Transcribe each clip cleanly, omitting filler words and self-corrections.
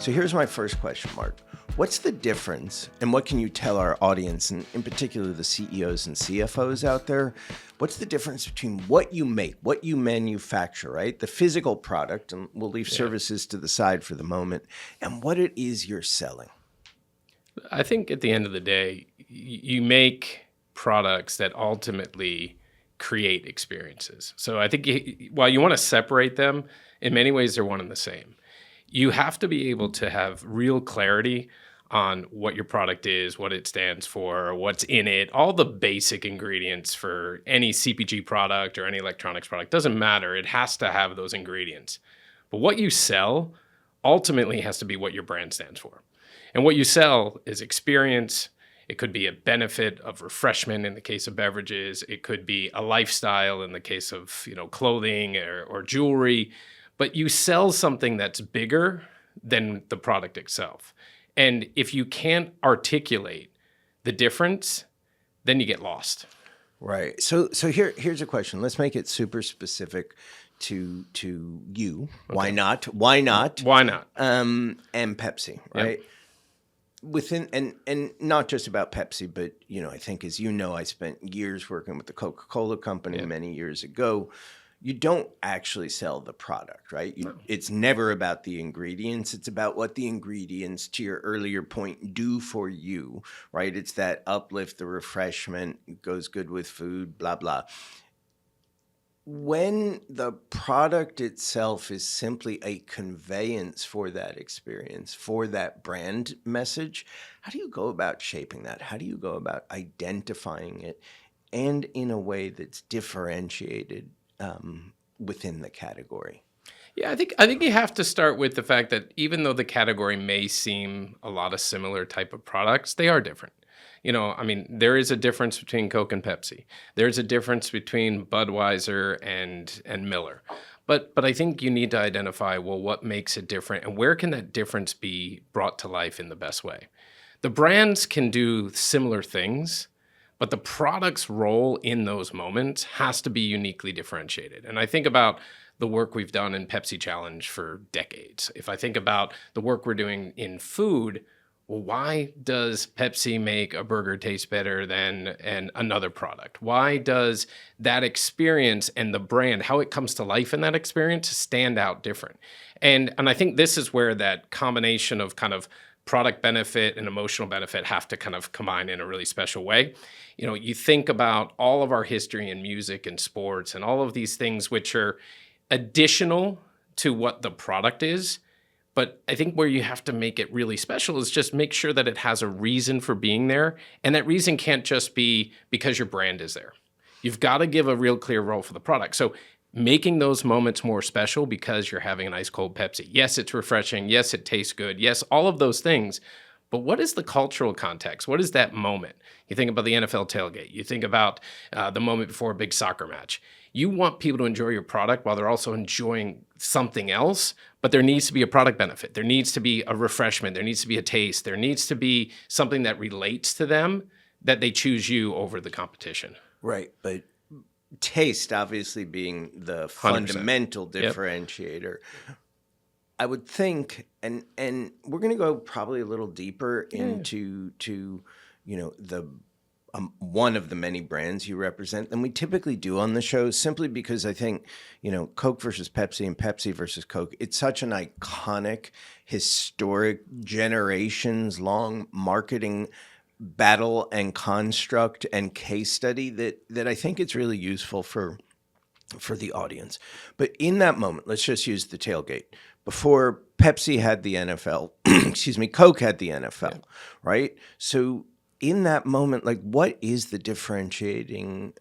So here's my first question, Mark. What's the difference, and what can you tell our audience, and in particular the CEOs and CFOs out there, what's the difference between what you make, what you manufacture, right? The physical product, and we'll leave services to the side for the moment, and what it is you're selling? I think at the end of the day, you make products that ultimately create experiences. So I think while you want to separate them, in many ways they're one and the same. You have to be able to have real clarity on what your product is, what it stands for, what's in it, all the basic ingredients for any CPG product or any electronics product. Doesn't matter. It has to have those ingredients. But what you sell ultimately has to be what your brand stands for. And what you sell is experience. It could be a benefit of refreshment in the case of beverages. It could be a lifestyle in the case of, clothing or jewelry. But you sell something that's bigger than the product itself. And if you can't articulate the difference, then you get lost. Right. So here's a question. Let's make it super specific to you. Okay. Why not? Why not? And Pepsi, right? Yep. Within and not just about Pepsi, but I think as I spent years working with the Coca-Cola company many years ago. You don't actually sell the product, right? It's never about the ingredients. It's about what the ingredients, to your earlier point, do for you, right? It's that uplift, the refreshment, goes good with food, blah, blah. When the product itself is simply a conveyance for that experience, for that brand message, how do you go about shaping that? How do you go about identifying it and in a way that's differentiated within the category? Yeah, I think you have to start with the fact that even though the category may seem a lot of similar type of products, they are different. There is a difference between Coke and Pepsi. There's a difference between Budweiser and Miller. But I think you need to identify, well, what makes it different and where can that difference be brought to life in the best way? The brands can do similar things, but the product's role in those moments has to be uniquely differentiated. And I think about the work we've done in Pepsi Challenge for decades. If I think about the work we're doing in food, well, why does Pepsi make a burger taste better than another product? Why does that experience and the brand, how it comes to life in that experience, stand out different? And I think this is where that combination of kind of product benefit and emotional benefit have to kind of combine in a really special way. You think about all of our history in music and sports and all of these things which are additional to what the product is. But I think where you have to make it really special is just make sure that it has a reason for being there. And that reason can't just be because your brand is there. You've got to give a real clear role for the product. So making those moments more special because you're having an ice cold Pepsi. Yes, it's refreshing. Yes, it tastes good. Yes, all of those things. But what is the cultural context? What is that moment? You think about the NFL tailgate. You think about the moment before a big soccer match. You want people to enjoy your product while they're also enjoying something else, but there needs to be a product benefit. There needs to be a refreshment. There needs to be a taste. There needs to be something that relates to them that they choose you over the competition. Right, but taste obviously being the 100%. Fundamental differentiator. Yep. I would think, and we're going to go probably a little deeper into the one of the many brands you represent than we typically do on the show, simply because I think Coke versus Pepsi and Pepsi versus Coke, it's such an iconic, historic, generations long marketing battle and construct and case study that I think it's really useful for the audience. But in that moment, let's just use the tailgate. Before Pepsi had the NFL, Coke had the NFL, right? So in that moment, what is the differentiating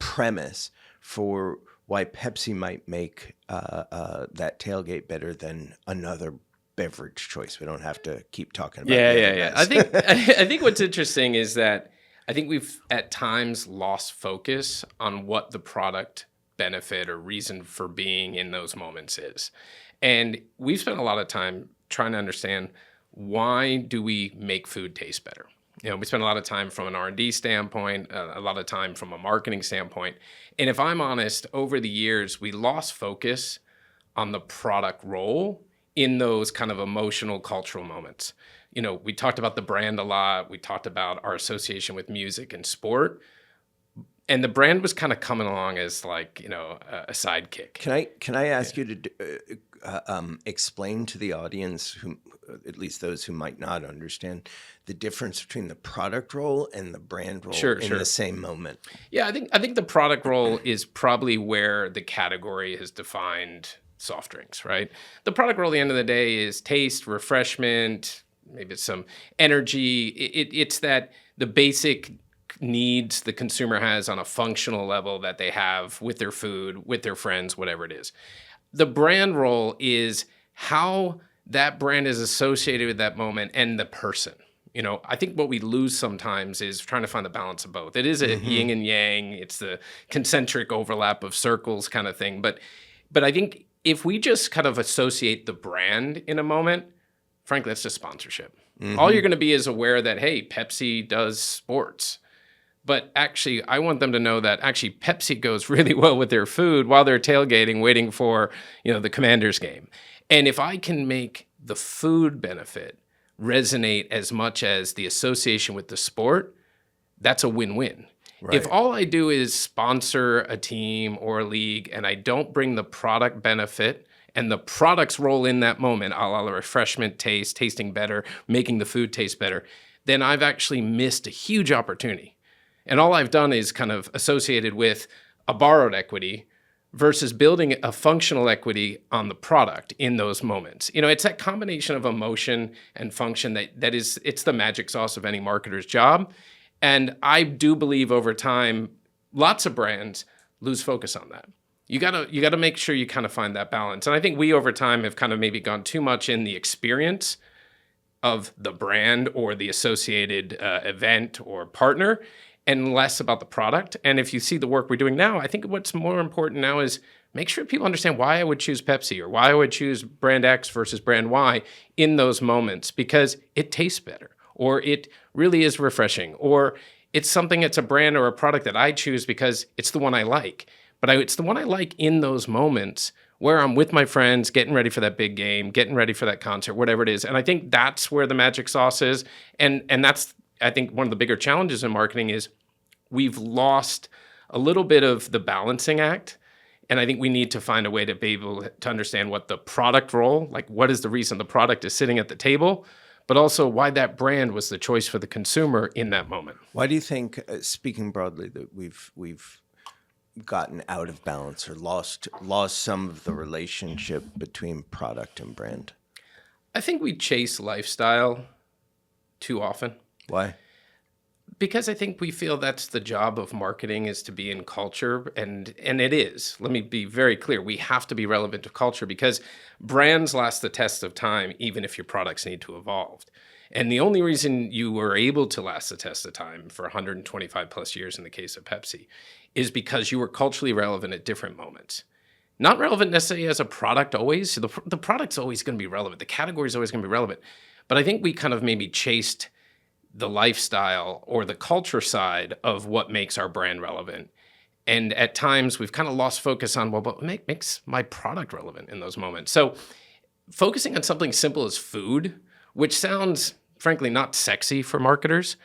premise for why Pepsi might make that tailgate better than another beverage choice? We don't have to keep talking about Yeah. I think what's interesting is that I think we've at times lost focus on what the product benefit or reason for being in those moments is. And we've spent a lot of time trying to understand, why do we make food taste better? We spend a lot of time from an R&D standpoint, a lot of time from a marketing standpoint. And if I'm honest, over the years, we lost focus on the product role in those kind of emotional, cultural moments. You know, we talked about the brand a lot. We talked about our association with music and sport. And the brand was kind of coming along as like, you know, a sidekick. Can I ask you to explain to the audience, who, at least those who might not understand, the difference between the product role and the brand role in the same moment? Yeah, I think the product role is probably where the category has defined soft drinks, right? The product role at the end of the day is taste, refreshment, maybe it's some energy. It's that the basic needs the consumer has on a functional level that they have with their food, with their friends, whatever it is. The brand role is how that brand is associated with that moment and the person. You know, I think what we lose sometimes is trying to find the balance of both. It is a yin and yang. It's the concentric overlap of circles kind of thing. But I think if we just kind of associate the brand in a moment, frankly, that's just sponsorship. All you're going to be is aware that, hey, Pepsi does sports. But actually, I want them to know that actually Pepsi goes really well with their food while they're tailgating, waiting for, you know, the Commanders game. And if I can make the food benefit resonate as much as the association with the sport, that's a win-win. Right. If all I do is sponsor a team or a league and I don't bring the product benefit and the product's role in that moment, a la refreshment taste, tasting better, making the food taste better, then I've actually missed a huge opportunity. And all I've done is kind of associated with a borrowed equity versus building a functional equity on the product in those moments. You know, it's that combination of emotion and function that is, it's the magic sauce of any marketer's job. And I do believe over time, lots of brands lose focus on that. You gotta make sure you kind of find that balance. And I think we over time have kind of maybe gone too much in the experience of the brand or the associated event or partner, and less about the product. And if you see the work we're doing now, I think what's more important now is make sure people understand why I would choose Pepsi or why I would choose brand X versus brand Y in those moments, because it tastes better, or it really is refreshing, or it's something, it's a brand or a product that I choose because it's the one I like. But it's the one I like in those moments where I'm with my friends, getting ready for that big game, getting ready for that concert, whatever it is. And I think that's where the magic sauce is. And that's, I think, one of the bigger challenges in marketing is we've lost a little bit of the balancing act. And I think we need to find a way to be able to understand what the product role, like what is the reason the product is sitting at the table, but also why that brand was the choice for the consumer in that moment. Why do you think, speaking broadly, that we've gotten out of balance or lost some of the relationship between product and brand? I think we chase lifestyle too often. Why? Because I think we feel that's the job of marketing, is to be in culture, and it is. Let me be very clear. We have to be relevant to culture because brands last the test of time, even if your products need to evolve. And the only reason you were able to last the test of time for 125 plus years in the case of Pepsi is because you were culturally relevant at different moments. Not relevant necessarily as a product always. The product's always going to be relevant. The category is always going to be relevant. But I think we kind of maybe chased the lifestyle or the culture side of what makes our brand relevant. And at times we've kind of lost focus on, well, what makes my product relevant in those moments? So focusing on something simple as food, which sounds frankly not sexy for marketers,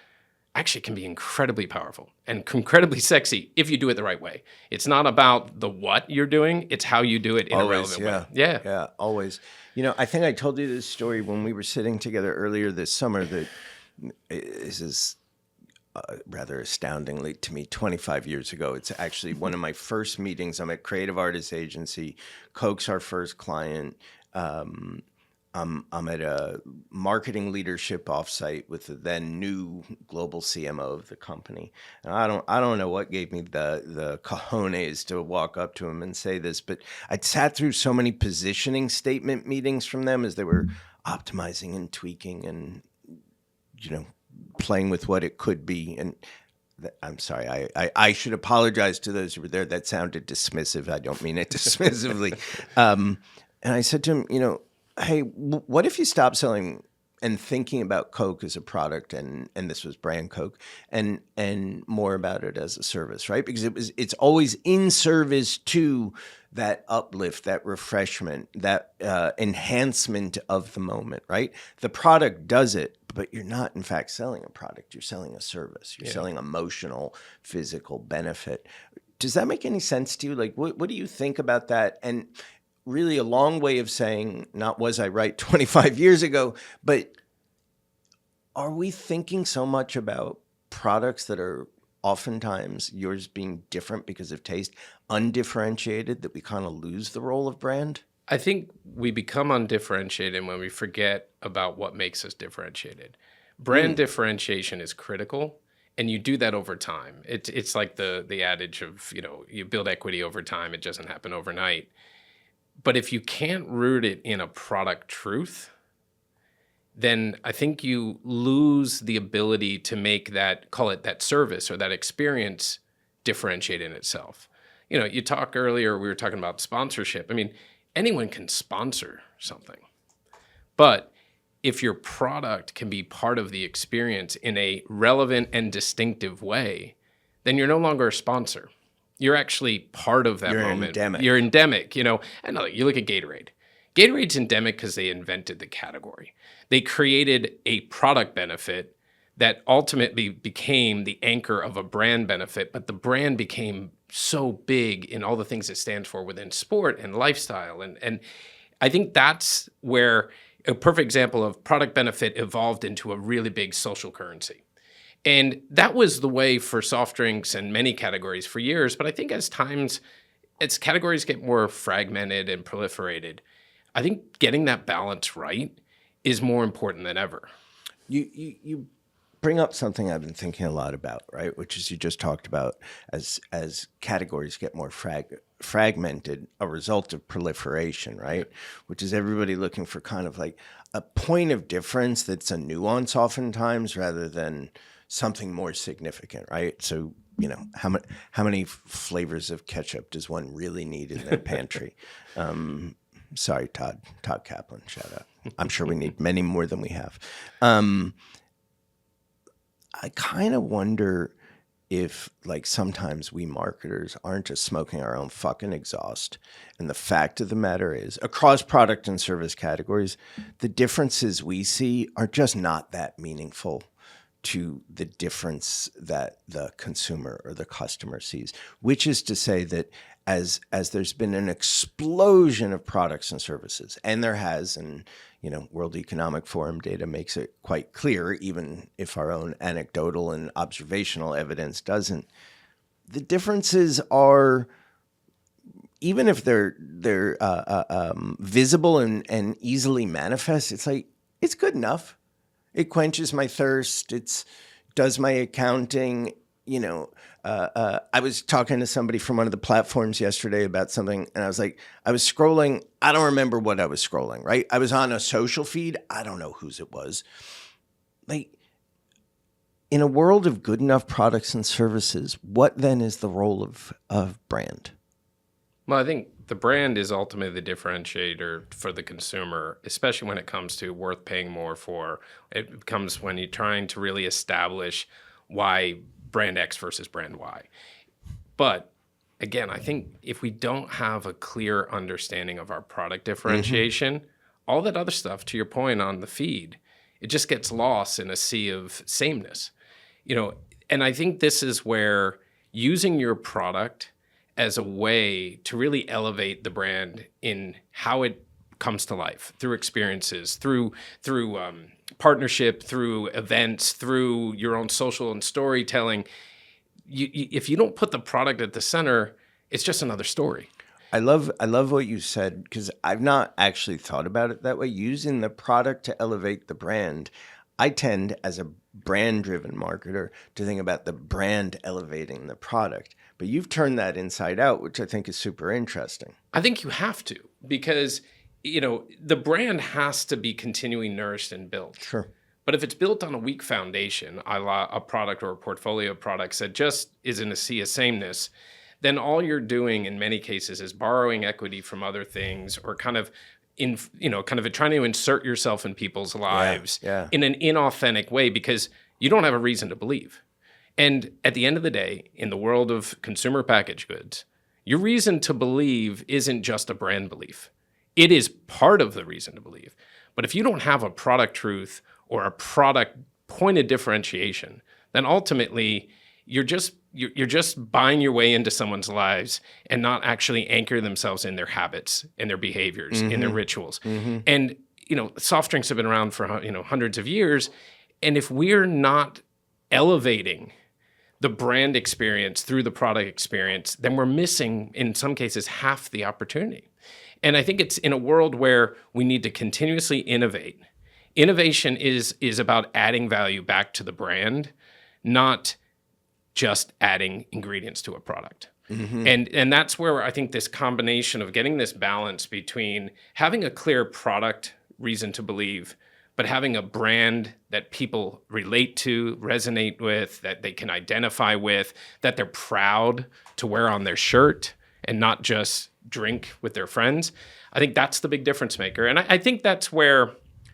actually can be incredibly powerful and incredibly sexy if you do it the right way. It's not about the what you're doing, it's how you do it in a relevant way. Yeah, always. You know, I think I told you this story when we were sitting together earlier this summer that this is rather astoundingly to me 25 years ago. It's actually one of my first meetings. I'm at Creative Artists Agency. Coke's our first client. I'm at a marketing leadership offsite with the then new global CMO of the company. And I don't know what gave me the cojones to walk up to him and say this, but I'd sat through so many positioning statement meetings from them as they were optimizing and tweaking and, you know, playing with what it could be. And I'm sorry, I should apologize to those who were there. That sounded dismissive. I don't mean it dismissively. And I said to him, you know, hey, what if you stop selling and thinking about Coke as a product, and this was brand Coke, and more about it as a service, right? Because it's always in service to that uplift, that refreshment, that enhancement of the moment, right? The product does it, but you're not, in fact, selling a product. You're selling a service. You're selling emotional, physical benefit. Does that make any sense to you? Like, what do you think about that? And really a long way of saying, not was I right 25 years ago, but are we thinking so much about products that are oftentimes yours being different because of taste, undifferentiated, that we kind of lose the role of brand? I think we become undifferentiated when we forget about what makes us differentiated. Brand differentiation is critical, and you do that over time. It's like the adage of, you build equity over time. It doesn't happen overnight. But if you can't root it in a product truth, then I think you lose the ability to make that, call it that service or that experience, differentiate in itself. You talk earlier, we were talking about sponsorship. I mean, anyone can sponsor something. But if your product can be part of the experience in a relevant and distinctive way, then you're no longer a sponsor. You're actually part of that moment. Endemic. You're endemic, And you look at Gatorade. Gatorade's endemic because they invented the category. They created a product benefit that ultimately became the anchor of a brand benefit, but the brand became so big in all the things it stands for within sport and lifestyle. And I think that's where a perfect example of product benefit evolved into a really big social currency. And that was the way for soft drinks and many categories for years. But I think as categories get more fragmented and proliferated, I think getting that balance right is more important than ever. You bring up something I've been thinking a lot about, right? Which is you just talked about as categories get more fragmented, a result of proliferation, right? Which is everybody looking for kind of like a point of difference that's a nuance oftentimes rather than something more significant, right? So, how many flavors of ketchup does one really need in their pantry? Sorry, Todd Kaplan, shout out. I'm sure we need many more than we have. I kind of wonder if, like, sometimes we marketers aren't just smoking our own fucking exhaust. And the fact of the matter is, across product and service categories, the differences we see are just not that meaningful to the difference that the consumer or the customer sees, which is to say that as there's been an explosion of products and services, and there has, and World Economic Forum data makes it quite clear, even if our own anecdotal and observational evidence doesn't, the differences are, even if they're visible and easily manifest, it's like, it's good enough. It quenches my thirst. It does my accounting. I was talking to somebody from one of the platforms yesterday about something, and I was like, I was scrolling. I don't remember what I was scrolling, right? I was on a social feed. I don't know whose it was. Like, in a world of good enough products and services, what then is the role of brand? Well, I think the brand is ultimately the differentiator for the consumer, especially when it comes to worth paying more for. It comes when you're trying to really establish why brand X versus brand Y. But again, I think if we don't have a clear understanding of our product differentiation, all that other stuff, to your point on the feed, it just gets lost in a sea of sameness. And I think this is where using your product as a way to really elevate the brand in how it comes to life through experiences, through partnership, through events, through your own social and storytelling. If you don't put the product at the center, it's just another story. I love what you said, because I've not actually thought about it that way. Using the product to elevate the brand, I tend, as a brand-driven marketer, to think about the brand elevating the product. But you've turned that inside out, which I think is super interesting. I think you have to, because the brand has to be continually nourished and built. Sure. But if it's built on a weak foundation, a product or a portfolio of products that just is in a sea of sameness, then all you're doing in many cases is borrowing equity from other things, or kind of trying to insert yourself in people's lives in an inauthentic way, because you don't have a reason to believe. And at the end of the day, in the world of consumer packaged goods, Your reason to believe isn't just a brand belief. It is part of the reason to believe. But if you don't have a product truth or a product point of differentiation, then ultimately you're just buying your way into someone's lives and not actually anchor themselves in their habits, in their behaviors, in their rituals. And soft drinks have been around for hundreds of years, and if we're not elevating the brand experience through the product experience, then we're missing, in some cases, half the opportunity. And I think it's in a world where we need to continuously innovate. Innovation is about adding value back to the brand, not just adding ingredients to a product. And that's where I think this combination of getting this balance between having a clear product reason to believe, but having a brand that people relate to, resonate with, that they can identify with, that they're proud to wear on their shirt and not just drink with their friends. I think that's the big difference maker. And I think that's where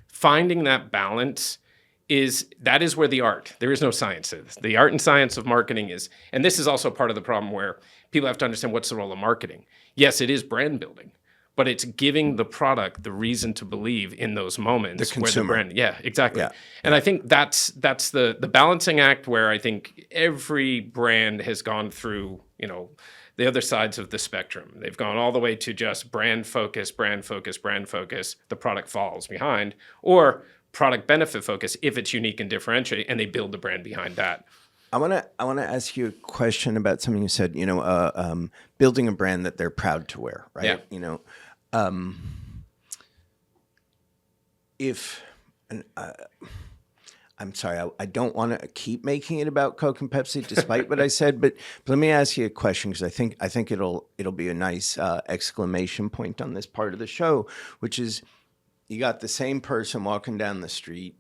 finding that balance is where the art. There is no science to this. The art and science of marketing is, and this is also part of the problem where people have to understand what's the role of marketing. Yes, it is brand building, but it's giving the product the reason to believe in those moments. The consumer. Where the brand, exactly. Yeah. And I think that's the balancing act where I think every brand has gone through, the other sides of the spectrum. They've gone all the way to just brand focus, brand focus, brand focus. The product falls behind, or product benefit focus if it's unique and differentiate, and they build the brand behind that. I want to ask you a question about something you said. Building a brand that they're proud to wear, right? Yeah. I'm sorry, I don't want to keep making it about Coke and Pepsi, despite what I said. But let me ask you a question, because I think it'll be a nice exclamation point on this part of the show, which is you got the same person walking down the street,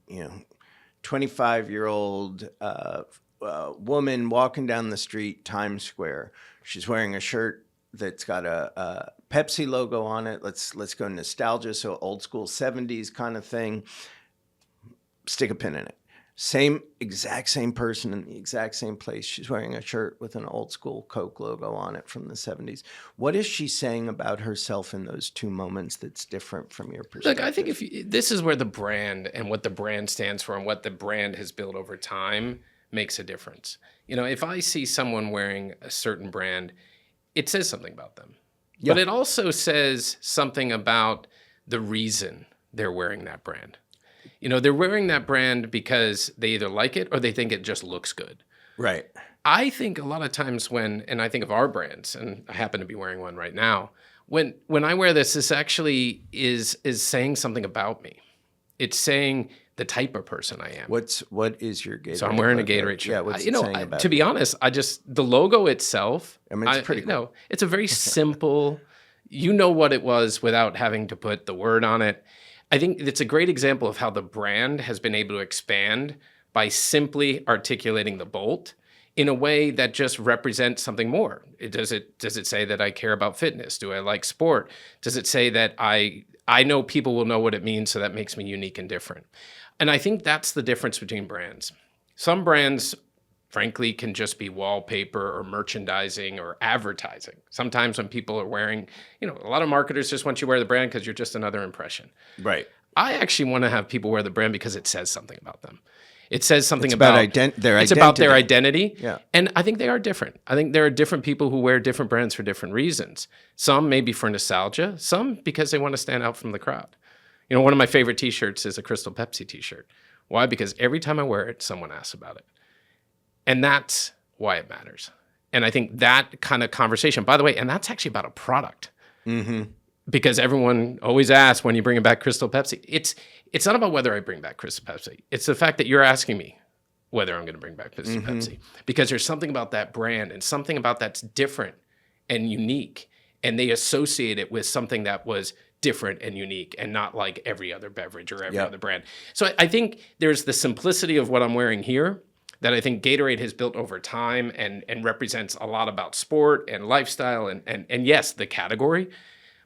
25-year-old woman walking down the street, Times Square. She's wearing a shirt that's got a Pepsi logo on it. Let's go nostalgia, so old school 70s kind of thing. Stick a pin in it. Exact same person in the exact same place. She's wearing a shirt with an old school Coke logo on it from the 70s. What is she saying about herself in those two moments that's different from your perspective? Look, I think this is where the brand and what the brand stands for and what the brand has built over time makes a difference. If I see someone wearing a certain brand, it says something about them. Yeah. But it also says something about the reason they're wearing that brand. They're wearing that brand because they either like it or they think it just looks good. Right. I think a lot of times and I think of our brands, and I happen to be wearing one right now, when I wear this actually is saying something about me. It's saying the type of person I am. What is your Gatorade? So I'm wearing a Gatorade shirt. Yeah, what's it saying about to be honest, the logo itself, it's pretty cool. No, it's a very simple, what it was without having to put the word on it. I think it's a great example of how the brand has been able to expand by simply articulating the bolt in a way that just represents something more. Does it say that I care about fitness? Do I like sport? Does it say that I know people will know what it means, so that makes me unique and different? And I think that's the difference between brands. Some brands, frankly, can just be wallpaper or merchandising or advertising. Sometimes when people are wearing, a lot of marketers just want you to wear the brand because you're just another impression. Right. I actually want to have people wear the brand because it says something about them. It says something about their identity. It's about their identity. Yeah. And I think they are different. I think there are different people who wear different brands for different reasons. Some maybe for nostalgia, some because they want to stand out from the crowd. One of my favorite t-shirts is a Crystal Pepsi t-shirt. Why? Because every time I wear it, someone asks about it. And that's why it matters. And I think that kind of conversation, by the way, and that's actually about a product. Mm-hmm. Because everyone always asks when you bring back Crystal Pepsi. It's not about whether I bring back Crystal Pepsi. It's the fact that you're asking me whether I'm going to bring back Crystal Pepsi. Because there's something about that brand and something about that's different and unique. And they associate it with something that was different and unique and not like every other beverage or every other brand. So I think there's the simplicity of what I'm wearing here that I think Gatorade has built over time and represents a lot about sport and lifestyle and yes, the category.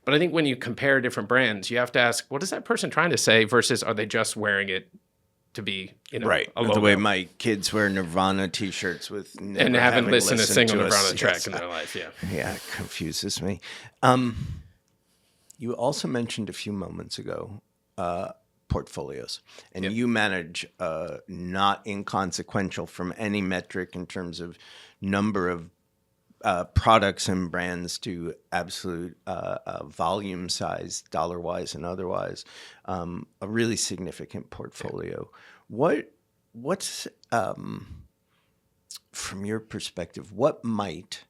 But I think when you compare different brands, you have to ask, what is that person trying to say versus are they just wearing it to be, right. a logo. The way my kids wear Nirvana T-shirts with never and haven't having listened to a single us. Nirvana track Yes. in their life. Yeah. Yeah, it confuses me. You also mentioned a few moments ago portfolios, and you manage not inconsequential from any metric in terms of number of products and brands to absolute volume size, dollar wise and otherwise, a really significant portfolio. What's from your perspective, what might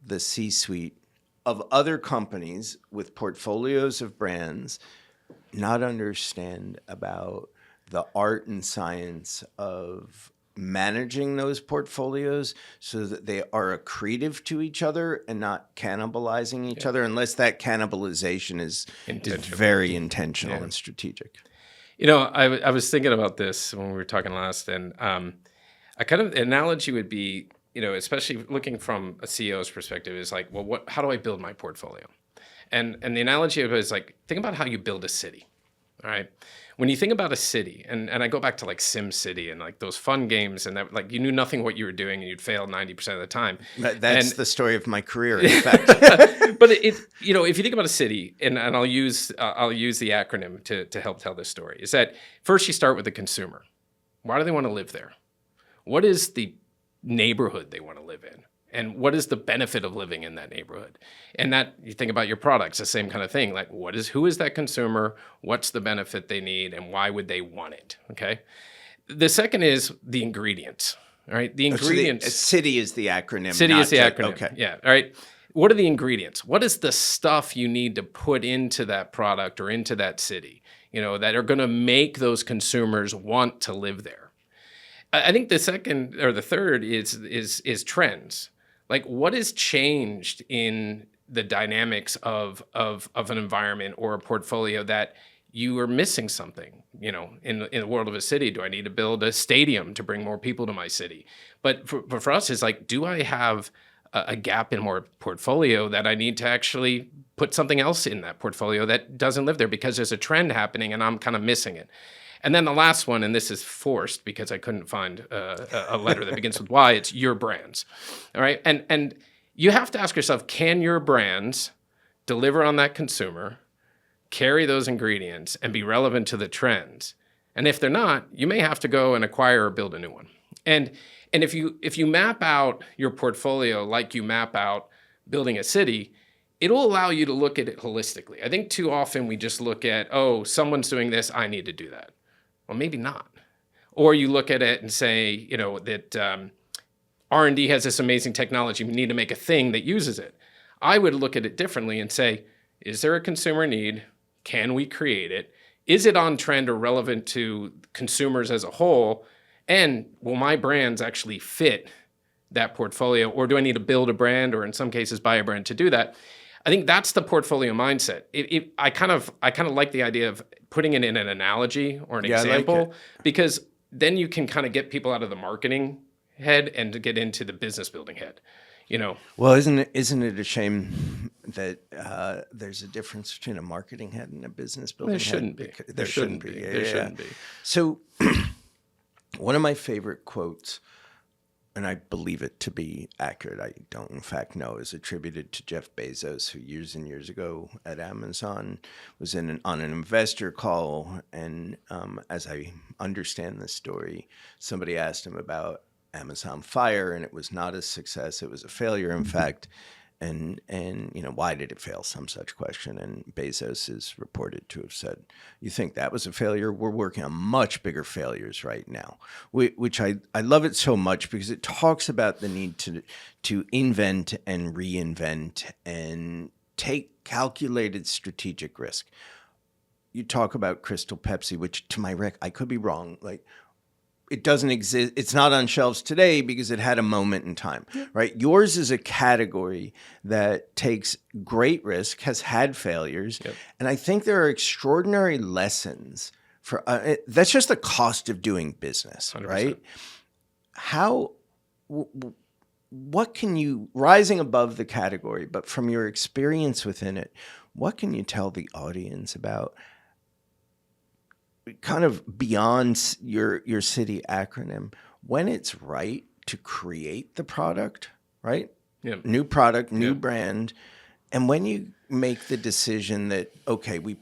the C-suite of other companies with portfolios of brands not understand about the art and science of managing those portfolios so that they are accretive to each other and not cannibalizing each other, unless that cannibalization is very intentional and strategic? I was thinking about this when we were talking last, and I kind of, the analogy would be, especially looking from a CEO's perspective, is like, well, how do I build my portfolio? And the analogy of it is like, think about how you build a city. All right. When you think about a city, and I go back to like Sim City and like those fun games, and that, like, you knew nothing what you were doing and you'd fail 90% of the time. That's the story of my career, in fact. But if you think about a city, and I'll use the acronym to help tell this story, is that first you start with the consumer. Why do they want to live there? What is the neighborhood they want to live in? And what is the benefit of living in that neighborhood? And that, you think about your products, the same kind of thing. Like, who is that consumer? What's the benefit they need? And why would they want it? Okay. The second is the ingredients. All right. The ingredients. So city is the acronym. City is the acronym. Okay. Yeah. All right. What are the ingredients? What is the stuff you need to put into that product or into that city, that are going to make those consumers want to live there? I think the second or the third is trends. Like, what has changed in the dynamics of an environment or a portfolio that you are missing something? In the world of a city, do I need to build a stadium to bring more people to my city? But for us, it's like, do I have a gap in more portfolio that I need to actually put something else in that portfolio that doesn't live there because there's a trend happening and I'm kind of missing it? And then the last one, and this is forced because I couldn't find a letter that begins with Y, it's your brands. All right. And you have to ask yourself, can your brands deliver on that consumer, carry those ingredients, and be relevant to the trends? And if they're not, you may have to go and acquire or build a new one. And if you map out your portfolio like you map out building a city, it'll allow you to look at it holistically. I think too often we just look at, someone's doing this, I need to do that. Well, maybe not. Or you look at it and say, that R&D has this amazing technology. We need to make a thing that uses it. I would look at it differently and say, is there a consumer need? Can we create it? Is it on trend or relevant to consumers as a whole? And will my brands actually fit that portfolio? Or do I need to build a brand, or in some cases buy a brand to do that? I think that's the portfolio mindset. I kind of like the idea of putting it in an analogy or an example, because then you can kind of get people out of the marketing head and to get into the business building head. Well, isn't it a shame that there's a difference between a marketing head and a business building head? There shouldn't be. There shouldn't be. So one of my favorite quotes, and I believe it to be accurate, I don't in fact know, is attributed to Jeff Bezos, who years and years ago at Amazon was on an investor call. And as I understand the story, somebody asked him about Amazon Fire, and it was not a success. It was a failure, in fact. And why did it fail? Some such question. And Bezos is reported to have said, you think that was a failure? We're working on much bigger failures right now, which I love it so much because it talks about the need to invent and reinvent and take calculated strategic risk. You talk about Crystal Pepsi, which to my I could be wrong, like, it doesn't exist. It's not on shelves today because it had a moment in time, right? Yours is a category that takes great risk, has had failures. Yep. And I think there are extraordinary lessons for, that's just the cost of doing business, 100%. Right? What can you, rising above the category, but from your experience within it, what can you tell the audience about kind of beyond your city acronym, when it's right to create the product, right? Yeah. New product, new brand. And when you make the decision that, okay, we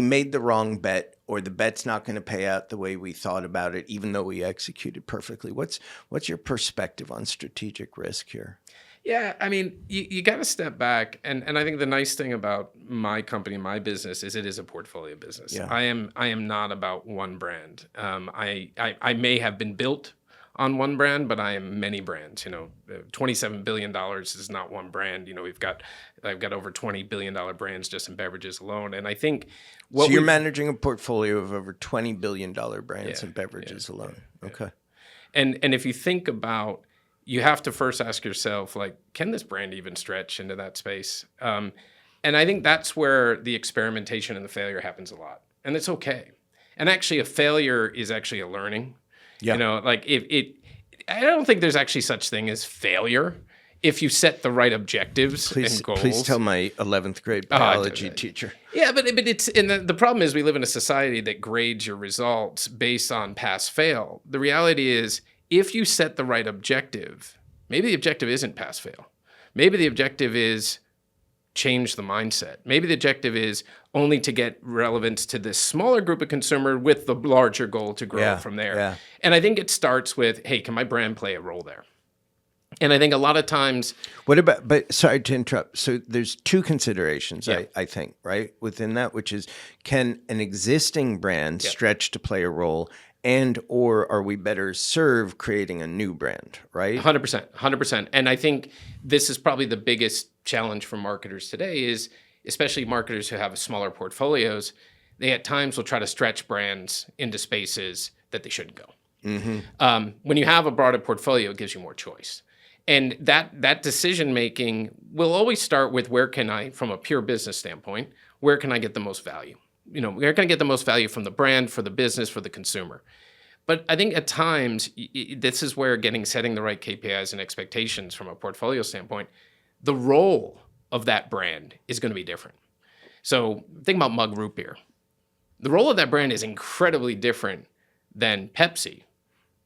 made the wrong bet, or the bet's not going to pay out the way we thought about it, even though we executed perfectly. What's your perspective on strategic risk here? Yeah, I mean, you got to step back, and I think the nice thing about my company, my business, is it is a portfolio business. Yeah. I am not about one brand. I may have been built on one brand, but I am many brands. $27 billion is not one brand. I've got over $20 billion brands just in beverages alone, and I think so you're managing a portfolio of over $20 billion brands in beverages alone. Yeah. Okay, and if you think about, you have to first ask yourself, like, can this brand even stretch into that space? And I think that's where the experimentation and the failure happens a lot. And it's okay. And actually, a failure is actually a learning. Yeah. I don't think there's actually such thing as failure if you set the right objectives and goals. Please tell my 11th grade biology teacher. Yeah, but the problem is we live in a society that grades your results based on pass fail. The reality is, if you set the right objective, maybe the objective isn't pass fail. Maybe the objective is change the mindset. Maybe the objective is only to get relevance to this smaller group of consumer with the larger goal to grow from there. Yeah. And I think it starts with, hey, can my brand play a role there? And I think a lot of times... But sorry to interrupt. So there's two considerations, I think, right, within that, which is, can an existing brand stretch to play a role, and or are we better served creating a new brand, right? 100%. And I think this is probably the biggest challenge for marketers today is, especially marketers who have smaller portfolios, they at times will try to stretch brands into spaces that they shouldn't go. Mm-hmm. When you have a broader portfolio, it gives you more choice. And that decision making will always start with, where can I, from a pure business standpoint, where can I get the most value? Where can I get the most value from the brand, for the business, for the consumer? But I think at times, this is where setting the right KPIs and expectations from a portfolio standpoint, the role of that brand is going to be different. So think about Mug Root Beer. The role of that brand is incredibly different than Pepsi.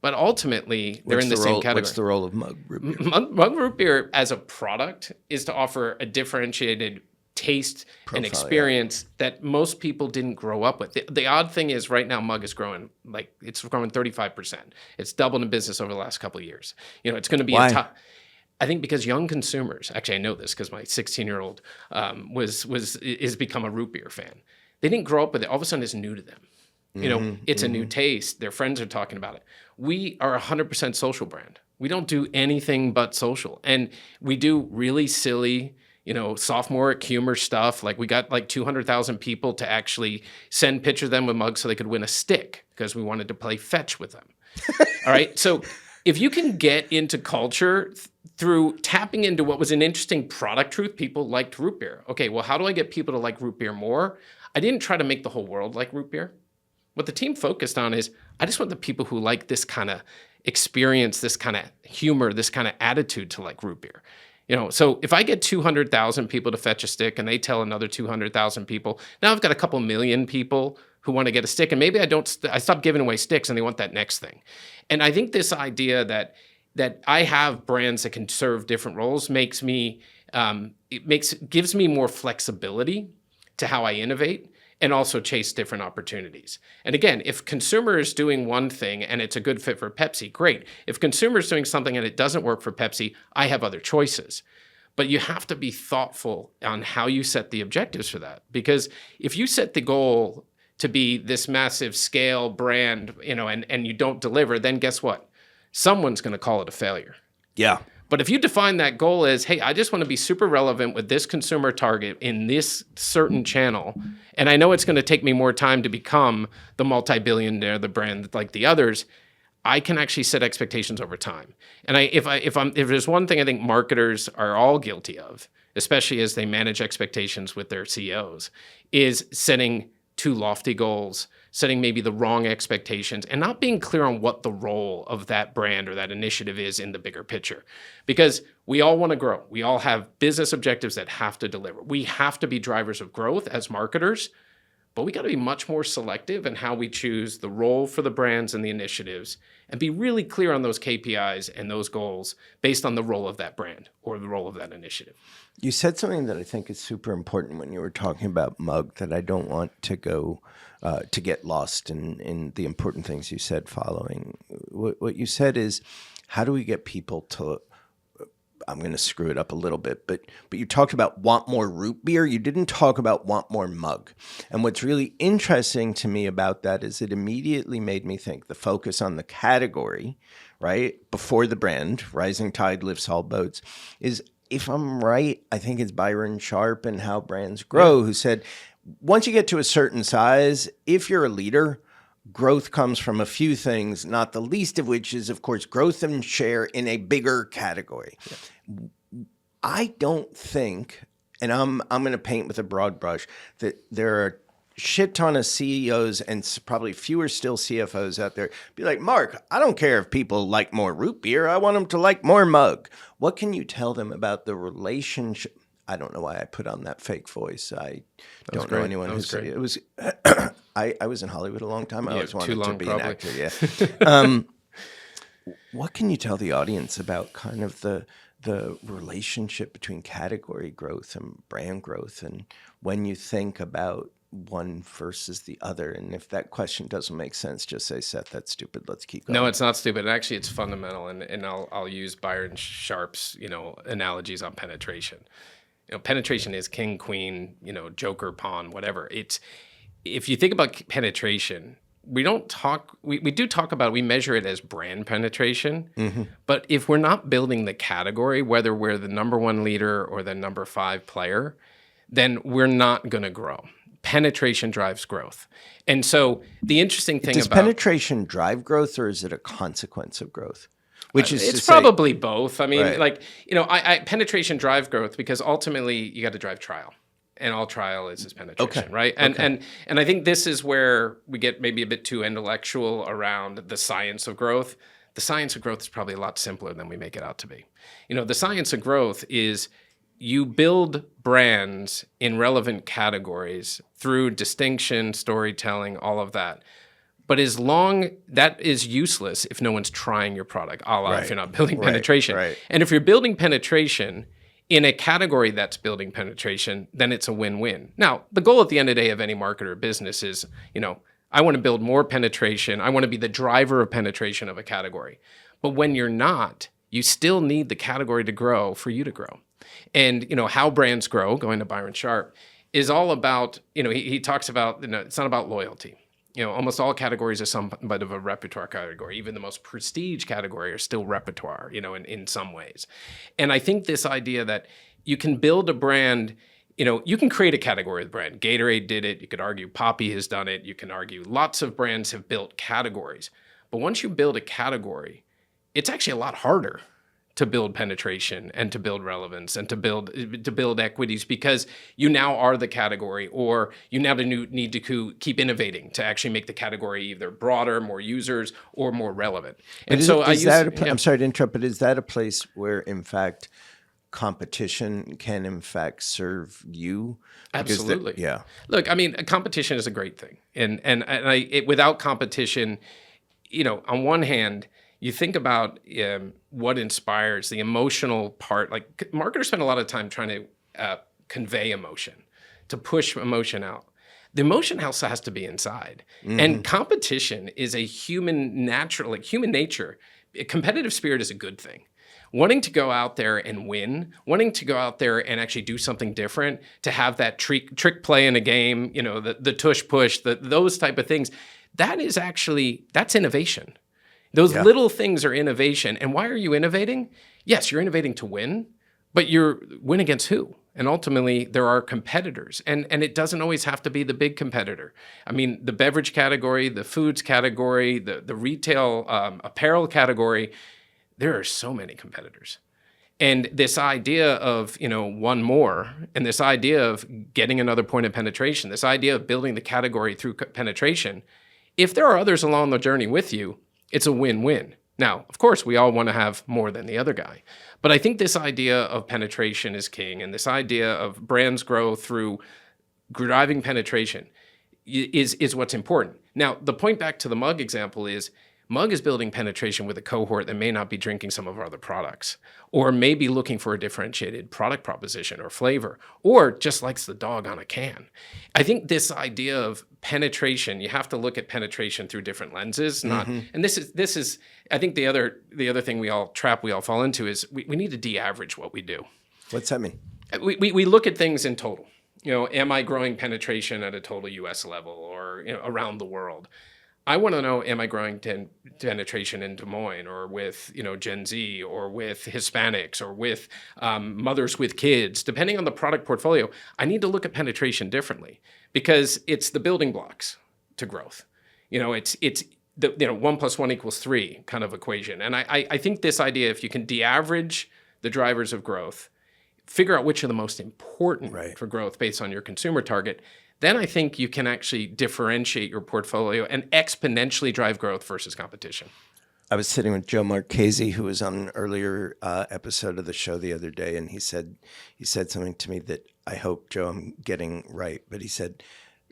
But ultimately, they're in the same category. What's the role of Mug Root Beer? Mug Root Beer as a product is to offer a differentiated taste and experience that most people didn't grow up with. The odd thing is, right now, Mug is growing, it's growing 35%. It's doubled in business over the last couple of years. It's going to be a top. I think because young consumers, actually I know this because my 16-year-old is become a root beer fan. They didn't grow up with it. All of a sudden, it's new to them. It's a new taste. Their friends are talking about it. We are 100% social brand. We don't do anything but social. And we do really silly, sophomoric humor stuff. Like, we got 200,000 people to actually send pictures of them with mugs so they could win a stick because we wanted to play fetch with them. All right. So if you can get into culture through tapping into what was an interesting product truth, people liked root beer. Okay, well, how do I get people to like root beer more? I didn't try to make the whole world like root beer. What the team focused on is, I just want the people who like this kind of experience, this kind of humor, this kind of attitude to like root beer. So if I get 200,000 people to fetch a stick and they tell another 200,000 people, now I've got a couple million people who want to get a stick, and maybe I stop giving away sticks and they want that next thing. And I think this idea that I have brands that can serve different roles gives me more flexibility to how I innovate and also chase different opportunities. And again, if consumer is doing one thing and it's a good fit for Pepsi, great. If consumer is doing something and it doesn't work for Pepsi, I have other choices. But you have to be thoughtful on how you set the objectives for that. Because if you set the goal to be this massive scale brand, and you don't deliver, then guess what? Someone's going to call it a failure. Yeah. But if you define that goal as, hey, I just want to be super relevant with this consumer target in this certain channel, and I know it's going to take me more time to become the multi-billionaire, the brand like the others, I can actually set expectations over time. And if there's one thing I think marketers are all guilty of, especially as they manage expectations with their CEOs, is setting too lofty goals, setting maybe the wrong expectations, and not being clear on what the role of that brand or that initiative is in the bigger picture. Because we all want to grow. We all have business objectives that have to deliver. We have to be drivers of growth as marketers, but we got to be much more selective in how we choose the role for the brands and the initiatives, and be really clear on those KPIs and those goals based on the role of that brand or the role of that initiative. You said something that I think is super important when you were talking about Mug that I don't want to go to get lost in the important things you said following. What you said is, how do we get people to, I'm going to screw it up a little bit, but you talked about want more root beer. You didn't talk about want more Mug. And what's really interesting to me about that is it immediately made me think the focus on the category, right, before the brand, rising tide lifts all boats, is, if I'm right, I think it's Byron Sharp and How Brands Grow, who said, once you get to a certain size, if you're a leader, growth comes from a few things, not the least of which is, of course, growth and share in a bigger category. Yeah. I don't think, and I'm going to paint with a broad brush, that there are shit ton of CEOs and probably fewer still CFOs out there be like, Mark, I don't care if people like more root beer. I want them to like more Mug. What can you tell them about the relationship? I don't know why I put on that fake voice. I don't know anyone who's great. It was. I was in Hollywood a long time. I always wanted to be an actor. Yeah. What can you tell the audience about kind of the relationship between category growth and brand growth, and when you think about one versus the other? And if that question doesn't make sense, just say, Seth, that's stupid. Let's keep going. No, it's not stupid. Actually, it's fundamental. And I'll use Byron Sharp's, analogies on penetration. Penetration is king, queen, joker, pawn, whatever. If you think about penetration, we do talk about, we measure it as brand penetration. Mm-hmm. But if we're not building the category, whether we're the number one leader or the number 5 player, then we're not going to grow. Penetration drives growth. And so the interesting thing Does penetration drive growth, or is it a consequence of growth? Which is it's probably both. I mean, right. Penetration drives growth because ultimately you got to drive trial, and all trial is penetration, right? And I think this is where we get maybe a bit too intellectual around the science of growth. The science of growth is probably a lot simpler than we make it out to be. The science of growth is you build brands in relevant categories through distinction, storytelling, all of that. But as long that is useless if no one's trying your product, if you're not building penetration. Right. And if you're building penetration in a category that's building penetration, then it's a win-win. Now, the goal at the end of the day of any marketer or business is, I want to build more penetration. I want to be the driver of penetration of a category. But when you're not, you still need the category to grow for you to grow. And, How Brands Grow, going to Byron Sharp, is all about, he talks about, it's not about loyalty. Almost all categories are somewhat of a repertoire category. Even the most prestige category are still repertoire, in some ways. And I think this idea that you can build a brand, you can create a category of the brand. Gatorade did it. You could argue Poppi has done it. You can argue lots of brands have built categories. But once you build a category, it's actually a lot harder to build penetration and to build relevance and to build equities, because you now are the category, or you now need to keep innovating to actually make the category either broader, more users, or more relevant. And I'm sorry to interrupt, but is that a place where, in fact, competition can, in fact, serve you? Absolutely. Look, I mean, competition is a great thing, and without competition, on one hand, you think about what inspires the emotional part. Like, marketers spend a lot of time trying to convey emotion, to push emotion out. The emotion also has to be inside. Mm-hmm. And competition is a human nature. A competitive spirit is a good thing. Wanting to go out there and win, wanting to go out there and actually do something different, to have that trick play in a game, the tush push, those type of things, that's innovation. Those little things are innovation. And why are you innovating? Yes, you're innovating to win, but you're win against who? And ultimately, there are competitors. And it doesn't always have to be the big competitor. I mean, the beverage category, the foods category, the retail apparel category, there are so many competitors. And this idea of, one more, and this idea of getting another point of penetration, this idea of building the category through penetration, if there are others along the journey with you, it's a win-win. Now, of course, we all want to have more than the other guy. But I think this idea of penetration is king, and this idea of brands grow through driving penetration. is what's important. Now, the point back to the mug example is mug is building penetration with a cohort that may not be drinking some of our other products, or may be looking for a differentiated product proposition or flavor, or just likes the dog on a can. I think this idea of penetration, you have to look at penetration through different lenses. And this is I think the other thing we all fall into is we need to de-average what we do. What's that mean? We look at things in total. Am I growing penetration at a total U.S. level or around the world? I want to know, am I growing penetration in Des Moines or with Gen Z or with Hispanics or with mothers with kids? Depending on the product portfolio, I need to look at penetration differently because it's the building blocks to growth. It's the 1 + 1 = 3 kind of equation. And I think this idea, if you can de-average the drivers of growth, figure out which are the most important for growth based on your consumer target, then I think you can actually differentiate your portfolio and exponentially drive growth versus competition. I was sitting with Joe Marchese, who was on an earlier episode of the show the other day, and he said something to me that I hope, Joe, I'm getting right. But he said,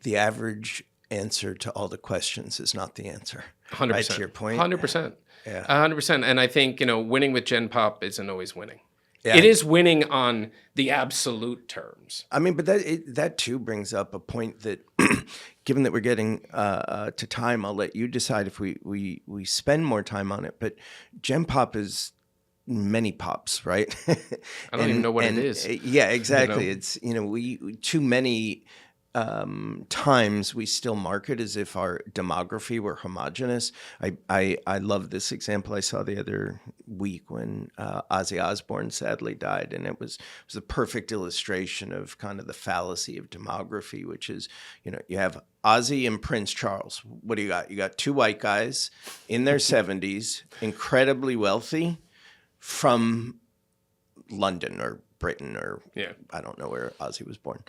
the average answer to all the questions is not the answer. 100%. Right to your point? 100%. Yeah. 100%. And I think, winning with Gen Pop isn't always winning. Yeah. It is winning on the absolute terms. I mean, but that too brings up a point that, given that we're getting to time, I'll let you decide if we spend more time on it. But Gen Pop is many pops, right? I don't even know what it is. Yeah, exactly. It's we too many times we still market as if our demography were homogenous. I love this example I saw the other week when Ozzy Osbourne sadly died, and it was a perfect illustration of kind of the fallacy of demography, which is you have Ozzy and Prince Charles. What do you got? You got two white guys in their 70s, incredibly wealthy, from London or Britain or I don't know where Ozzy was born.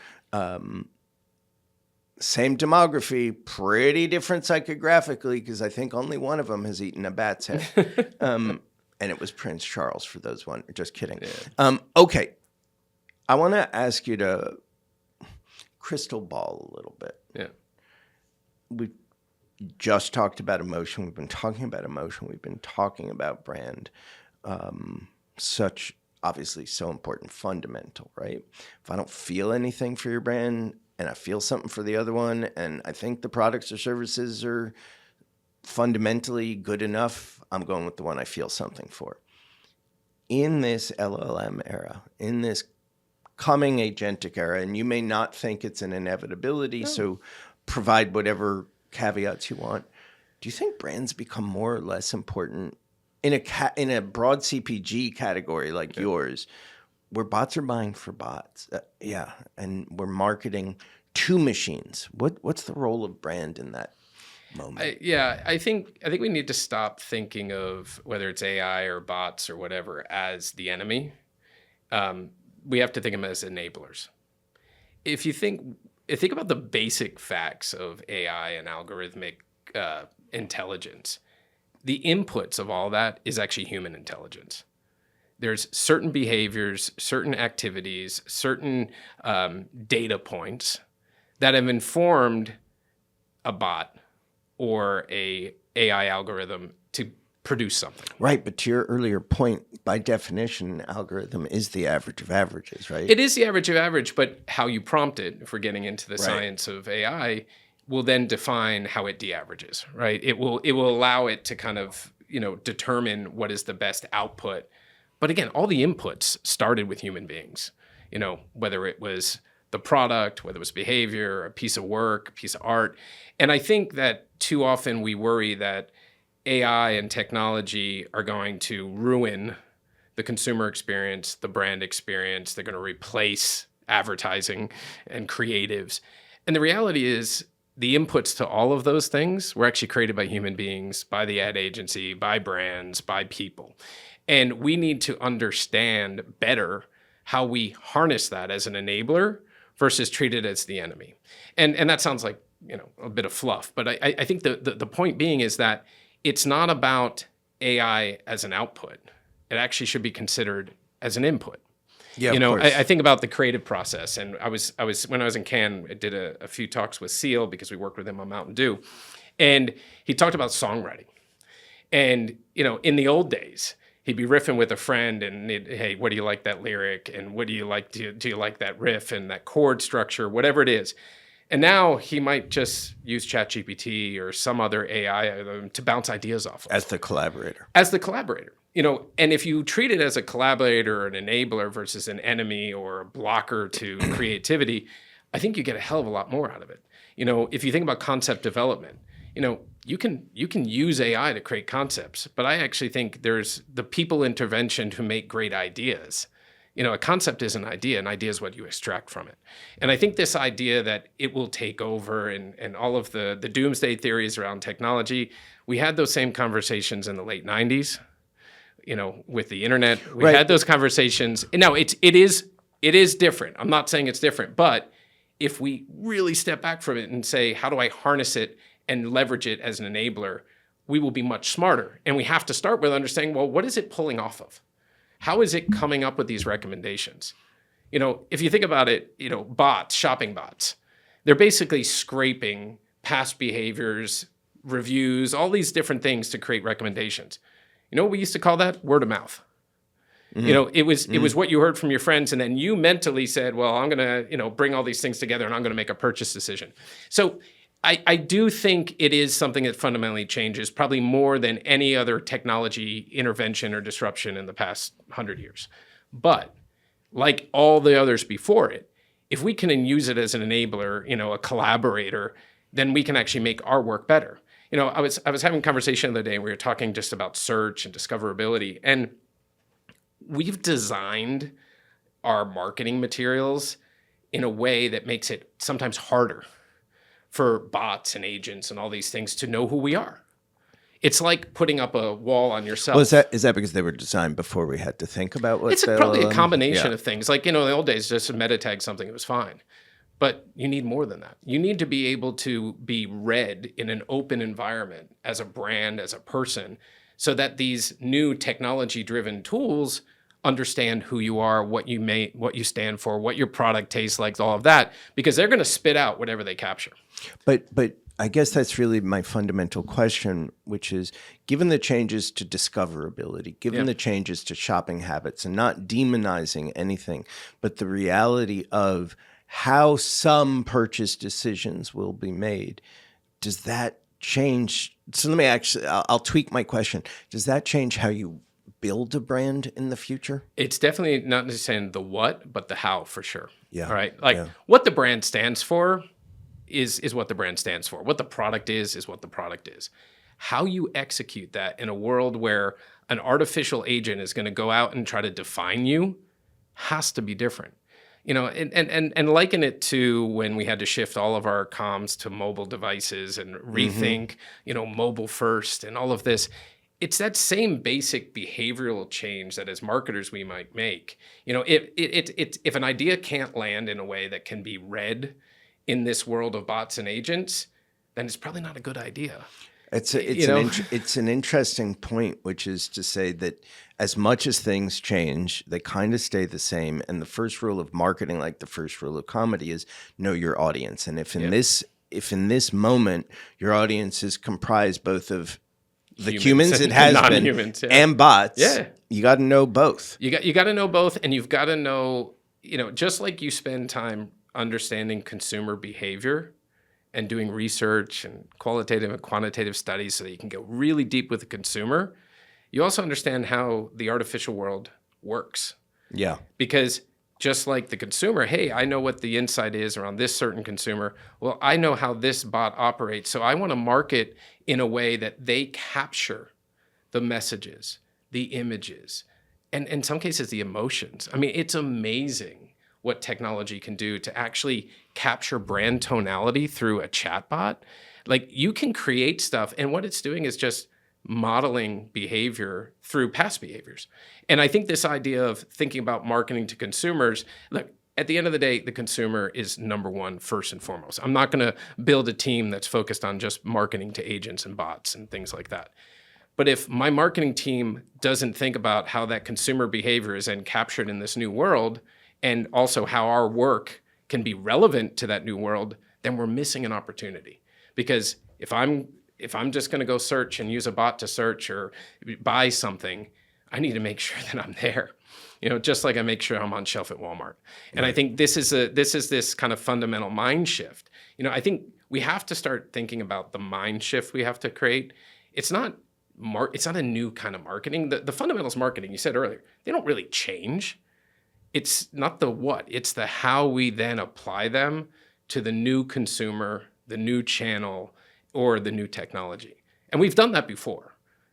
Same demography, pretty different psychographically, because I think only one of them has eaten a bat's head. And it was Prince Charles for those one. Just kidding. Yeah. Okay. I want to ask you to crystal ball a little bit. Yeah. We just talked about emotion. We've been talking about emotion. We've been talking about brand. Such, obviously, so important, fundamental, right? If I don't feel anything for your brand, and I feel something for the other one, and I think the products or services are fundamentally good enough, I'm going with the one I feel something for. In this LLM era, in this coming agentic era, and you may not think it's an inevitability, so provide whatever caveats you want. Do you think brands become more or less important in a broad CPG category like yours, where bots are buying for bots? And we're marketing to machines. What's the role of brand in that moment? I think we need to stop thinking of whether it's AI or bots or whatever as the enemy. We have to think of them as enablers. If you think about the basic facts of AI and algorithmic intelligence, the inputs of all that is actually human intelligence. There's certain behaviors, certain activities, certain data points that have informed a bot or a AI algorithm to produce something. Right, but to your earlier point, by definition, an algorithm is the average of averages, right? It is the average of average, but how you prompt it, if we're getting into the science of AI, will then define how it de-averages, right? It will allow it to kind of determine what is the best output. But again, all the inputs started with human beings, whether it was the product, whether it was behavior, a piece of work, a piece of art. And I think that too often we worry that AI and technology are going to ruin the consumer experience, the brand experience. They're going to replace advertising and creatives. And the reality is the inputs to all of those things were actually created by human beings, by the ad agency, by brands, by people. And we need to understand better how we harness that as an enabler versus treat it as the enemy. And that sounds like a bit of fluff, but I think the point being is that it's not about AI as an output. It actually should be considered as an input. Yeah, you of know, course. I think about the creative process, and I was when I was in Cannes, I did a few talks with Seal because we worked with him on Mountain Dew, and he talked about songwriting. And, you know, in the old days, he'd be riffing with a friend and, hey, what do you like that lyric? And what do you like? Do you like that riff and that chord structure, whatever it is? And now he might just use ChatGPT or some other AI to bounce ideas off of. As the collaborator. As the collaborator. You know, and if you treat it as a collaborator or an enabler versus an enemy or a blocker to creativity, I think you get a hell of a lot more out of it. You know, if you think about concept development, you know, you can use AI to create concepts, but I actually think there's the people intervention to make great ideas. You know, a concept is an idea is what you extract from it. And I think this idea that it will take over and all of the doomsday theories around technology, we had those same conversations in the late 90s, you know, with the internet. We had those conversations. And now it is different. I'm not saying it's different, but if we really step back from it and say, how do I harness it and leverage it as an enabler, we will be much smarter. And we have to start with understanding, well, what is it pulling off of? How is it coming up with these recommendations? You know, if you think about it, you know, bots, shopping bots, they're basically scraping past behaviors, reviews, all these different things to create recommendations. You know what we used to call that? Word of mouth. Mm-hmm. You know, it was what you heard from your friends, and then you mentally said, well, I'm going to, you know, bring all these things together and I'm going to make a purchase decision. So I do think it is something that fundamentally changes, probably more than any other technology intervention or disruption in the past 100 years. But like all the others before it, if we can use it as an enabler, you know, a collaborator, then we can actually make our work better. You know, I was having a conversation the other day, and we were talking just about search and discoverability, and we've designed our marketing materials in a way that makes it sometimes harder for bots and agents and all these things to know who we are. It's like putting up a wall on yourself. Well, is that because they were designed before we had to think about what? It's probably a combination of things. Like, you know, in the old days, just to meta tag something, it was fine. But you need more than that. You need to be able to be read in an open environment as a brand, as a person, so that these new technology-driven tools understand who you are, what you stand for, what your product tastes like, all of that, because they're going to spit out whatever they capture. But I guess that's really my fundamental question, which is, given the changes to discoverability, given the changes to shopping habits, and not demonizing anything, but the reality of how some purchase decisions will be made, does that change? So let me I'll tweak my question. Does that change how you build a brand in the future? It's definitely not necessarily the what, but the how, for sure. Yeah. All right. Like what the brand stands for is what the brand stands for. What the product is what the product is. How you execute that in a world where an artificial agent is going to go out and try to define you has to be different. You know, and liken it to when we had to shift all of our comms to mobile devices and rethink, you know, mobile first and all of this. It's that same basic behavioral change that as marketers we might make. You know, if an idea can't land in a way that can be read in this world of bots and agents, then it's probably not a good idea. It's an interesting point, which is to say that as much as things change, they kind of stay the same. And the first rule of marketing, like the first rule of comedy, is know your audience. And if in this moment your audience is comprised both of the humans it has been and bots, you got to know both. You got to know both, and you've got to know, you know, just like you spend time understanding consumer behavior and doing research and qualitative and quantitative studies so that you can go really deep with the consumer, you also understand how the artificial world works. Yeah. Because just like the consumer, hey, I know what the insight is around this certain consumer. Well, I know how this bot operates. So I want to market in a way that they capture the messages, the images, and in some cases, the emotions. I mean, it's amazing what technology can do to actually capture brand tonality through a chatbot. Like, you can create stuff, and what it's doing is just modeling behavior through past behaviors. And I think this idea of thinking about marketing to consumers, look, at the end of the day, the consumer is number one, first and foremost. I'm not going to build a team that's focused on just marketing to agents and bots and things like that. But if my marketing team doesn't think about how that consumer behavior is then captured in this new world, and also how our work can be relevant to that new world, then we're missing an opportunity. Because if I'm just going to go search and use a bot to search or buy something, I need to make sure that I'm there. Just like I make sure I'm on shelf at Walmart. And I think this is this kind of fundamental mind shift. I think we have to start thinking about the mind shift we have to create. It's not a new kind of marketing. The fundamentals marketing, you said earlier, they don't really change. It's not the what, it's the how we then apply them to the new consumer, the new channel, or the new technology. And we've done that before.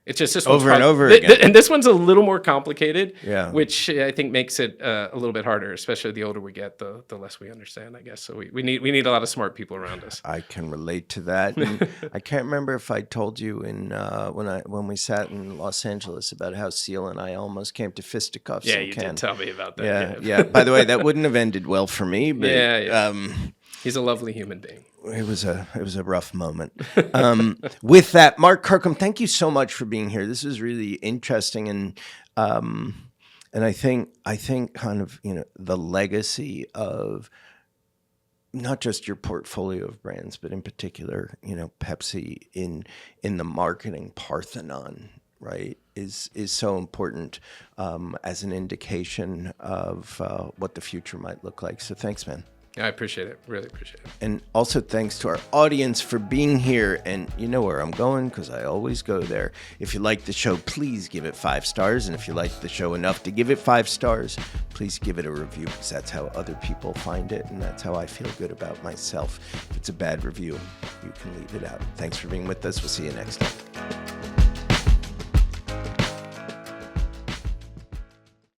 It's just this over and over again. And this one's a little more complicated, which I think makes it a little bit harder, especially the older we get, the less we understand, I guess. So we need a lot of smart people around us. I can relate to that. And I can't remember if I told you when we sat in Los Angeles about how Seal and I almost came to fisticuffs. Yeah, you did tell me about that. Yeah. By the way, that wouldn't have ended well for me. But, he's a lovely human being. It was a rough moment. With that, Mark Kirkham, thank you so much for being here. This was really interesting, and I think kind of the legacy of not just your portfolio of brands, but in particular, Pepsi in the marketing Parthenon, right, is so important as an indication of what the future might look like. So thanks, man. I appreciate it. Really appreciate it. And also thanks to our audience for being here. And you know where I'm going because I always go there. If you like the show, please give it 5 stars. And if you like the show enough to give it 5 stars, please give it a review because that's how other people find it. And that's how I feel good about myself. If it's a bad review, you can leave it out. Thanks for being with us. We'll see you next time.